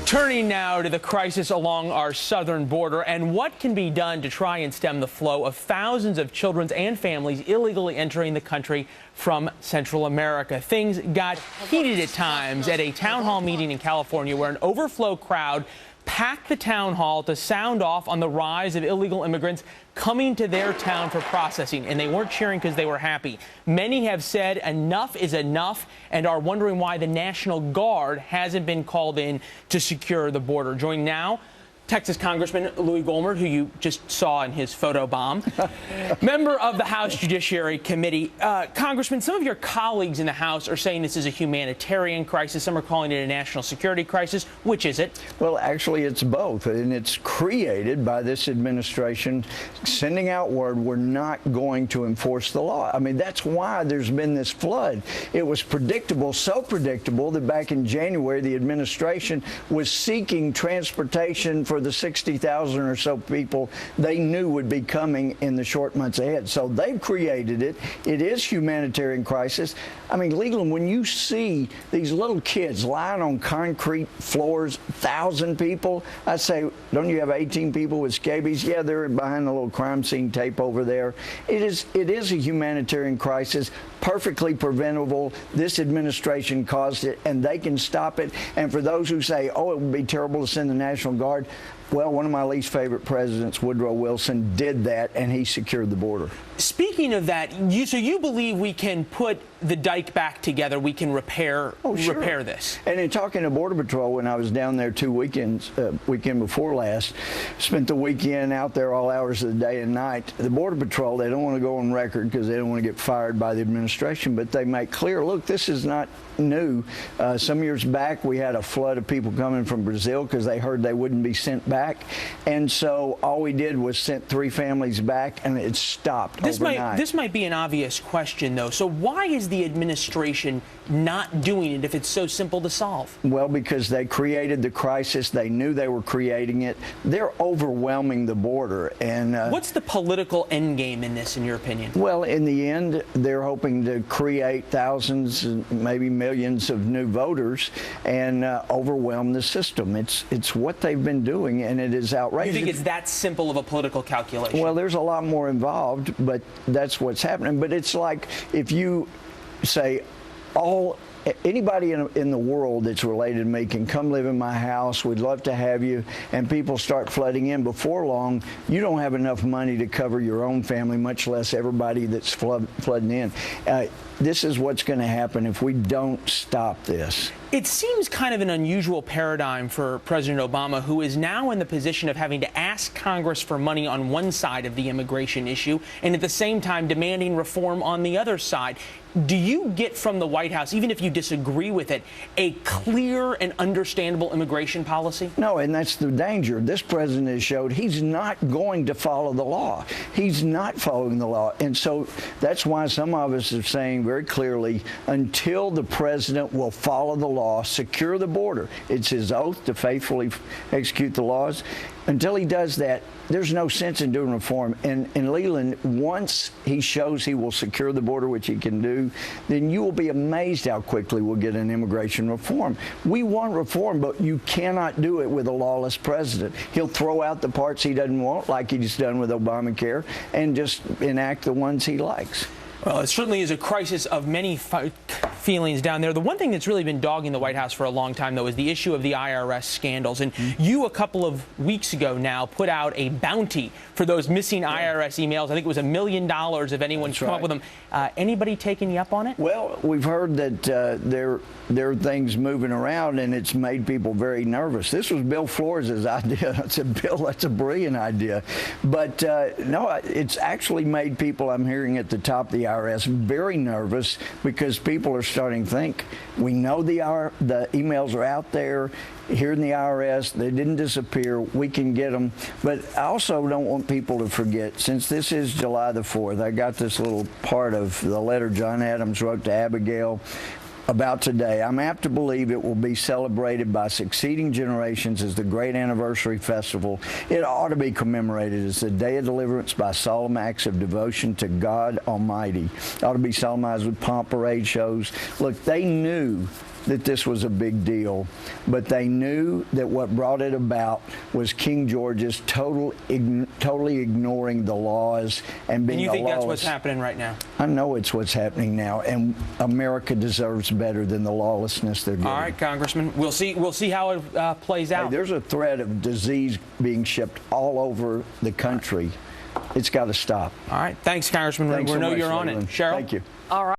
Turning now to the crisis along our southern border and what can be done to try and stem the flow of thousands of children and families illegally entering the country from Central America. Things got heated at times at a town hall meeting in California where an overflow crowd packed the town hall to sound off on the rise of illegal immigrants coming to their town for processing, and they weren't cheering because they were happy. Many have said enough is enough and are wondering why the National Guard hasn't been called in to secure the border. Joining now, Texas Congressman Louie Gohmert, who you just saw in his photo bomb, member of the House Judiciary Committee. Congressman, some of your colleagues in the House are saying this is a humanitarian crisis. Some are calling it a national security crisis. Which is it? Well, actually, it's both, and it's created by this administration sending out word we're not going to enforce the law. I mean, that's why there's been this flood. It was predictable, so predictable that back in January, the administration was seeking transportation for the 60,000 or so people they knew would be coming in the short months ahead. So they've created it. It is humanitarian crisis. I mean, Leland, when you see these little kids lying on concrete floors, 1,000 people, I say, don't you have 18 people with scabies? Yeah, they're behind the little crime scene tape over there. It is a humanitarian crisis, perfectly preventable. This administration caused it, and they can stop it. And for those who say, oh, it would be terrible to send the National Guard, well, one of my least favorite presidents, Woodrow Wilson, did that, and he secured the border. Speaking of that, so you believe we can put the dike back together, we can repair this? And in talking to Border Patrol, when I was down there 2 weekends, weekend before last, spent the weekend out there all hours of the day and night. The Border Patrol, they don't want to go on record because they don't want to get fired by the administration, but they make clear, look, this is not new. Some years back, we had a flood of people coming from Brazil because they heard they wouldn't be sent back. And so all we did was sent 3 families back, and it stopped overnight. This might be an obvious question, though. So why is the administration not doing it if it's so simple to solve? Well, because they created the crisis. They knew they were creating it. They're overwhelming the border. And what's the political endgame in this, in your opinion? Well, in the end, they're hoping to create thousands, maybe millions of new voters and overwhelm the system. It's what they've been doing, and it is outrageous. You think it's that simple of a political calculation? Well, there's a lot more involved, but that's what's happening. But it's like if you say anybody in the world that's related to me can come live in my house, we'd love to have you, and people start flooding in. Before long, you don't have enough money to cover your own family, much less everybody that's flooding in. This is what's going to happen if we don't stop this. It seems kind of an unusual paradigm for President Obama, who is now in the position of having to ask Congress for money on one side of the immigration issue and at the same time demanding reform on the other side. Do you get from the White House, even if you disagree with it, a clear and understandable immigration policy? No, and that's the danger. This president has showed he's not going to follow the law. He's not following the law. And so that's why some of us are saying very clearly, until the president will follow the law, secure the border, it's his oath to faithfully execute the laws. Until he does that, there's no sense in doing reform. And Leland, once he shows he will secure the border, which he can do, then you will be amazed how quickly we'll get an immigration reform. We want reform, but you cannot do it with a lawless president. He'll throw out the parts he doesn't want, like he's done with Obamacare, and just enact the ones he likes. Well, it certainly is a crisis of many feelings down there. The one thing that's really been dogging the White House for a long time, though, is the issue of the IRS scandals. And you, a couple of weeks ago now, put out a bounty for those missing IRS emails. I think it was $1 million if anyone come up with them. Anybody taking you up on it? Well, we've heard that there are things moving around, and it's made people very nervous. This was Bill Flores' idea. I said, Bill, that's a brilliant idea. But no, it's actually made people, I'm hearing at the top of the IRS, very nervous because people are starting to think, we know the emails are out there here in the IRS. They didn't disappear. We can get them. But I also don't want people to forget, since this is July the 4th, I got this little part of the letter John Adams wrote to Abigail about today. I'm apt to believe it will be celebrated by succeeding generations as the great anniversary festival. It ought to be commemorated as the day of deliverance by solemn acts of devotion to God Almighty. It ought to be solemnized with pomp, parade shows. Look, they knew that this was a big deal, but they knew that what brought it about was King George's totally ignoring the laws and being And you think that's what's lawless. happening right now? I know it's what's happening now, and America deserves better than the lawlessness they're getting. All right, Congressman. We'll see how it plays out. Hey, there's a threat of disease being shipped all over the country. It's got to stop. All right. Thanks, Congressman. Thanks We so know much, you're on it. Leland. Cheryl? Thank you. All right.